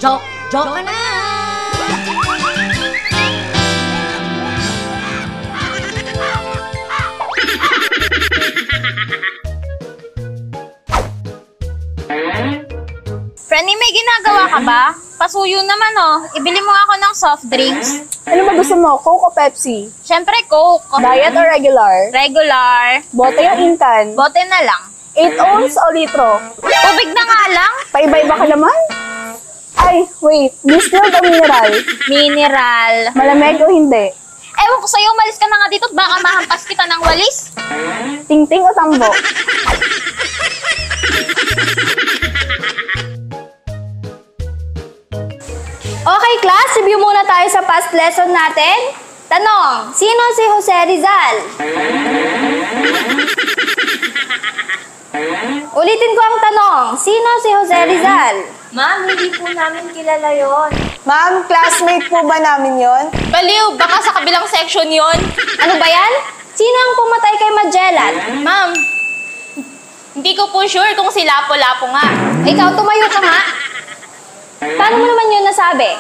Joke ka na! Franny, may ginagawa ka ba? Pasuyo naman oh. Ibili mo ako ng soft drinks. Ano ba gusto mo? Coke o Pepsi? Siyempre, Coke. Diet or regular? Regular. Bote o incan? Bote na lang. 8 ounce o litro? Tubig na nga lang. Paiba-iba ka naman? Ay, wait. Distilled o mineral? Mineral. Malamig o hindi? Ewan ko sa'yo, umalis ka na nga dito at baka mahampas kita ng walis. Tingting o tambo? Okay class, review muna tayo sa past lesson natin. Tanong, sino si Jose Rizal? Ulitin ko ang tanong, sino si Jose Rizal? Ma'am, hindi po namin kilala yon. Ma'am, classmate po ba namin yon? Baliw, baka sa kabilang section yon. Ano ba yan? Sino ang pumatay kay Magellan? Ma'am, hindi ko po sure kung si Lapu-Lapu nga. Ikaw, tumayo ka nga. Paano mo naman yun nasabi?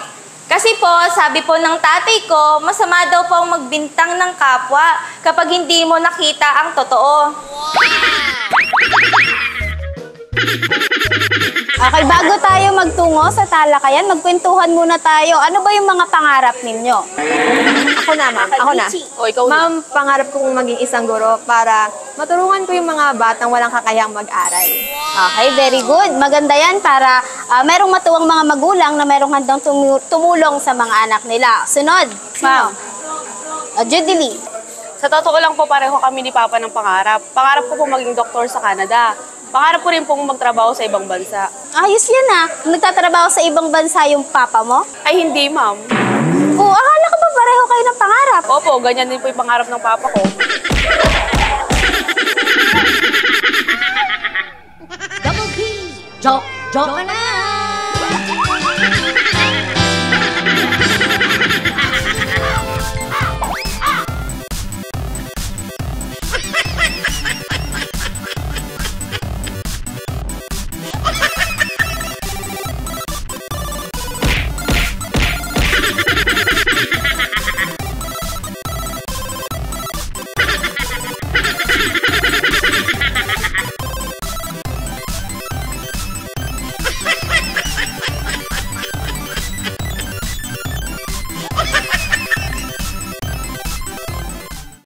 Kasi po, sabi po ng tatay ko, masama daw po ang magbintang ng kapwa kapag hindi mo nakita ang totoo. Okay, bago tayo magtungo sa talakayan, magkwentuhan muna tayo. Ano ba yung mga pangarap ninyo? Ako na, ma'am. Ako na. O, ikaw Ma'am, pangarap kong maging isang guro para matulungan ko yung mga batang walang kakayang mag-aral. Okay, very good. Maganda yan para merong matuwang mga magulang na merong handang tumulong sa mga anak nila. Sunod, Ma'am. Judy Lee. Sa totoo lang po, pareho kami ni Papa ng pangarap. Pangarap ko po maging doktor sa Canada. Pangarap ko rin pong magtrabaho sa ibang bansa. Ayos yan ah. Nagtatrabaho sa ibang bansa yung papa mo? Ay, hindi, ma'am. Oo, akala ko ba pareho kayo ng pangarap? Opo, ganyan din po yung pangarap ng Papa ko. Double P! Joke ka na!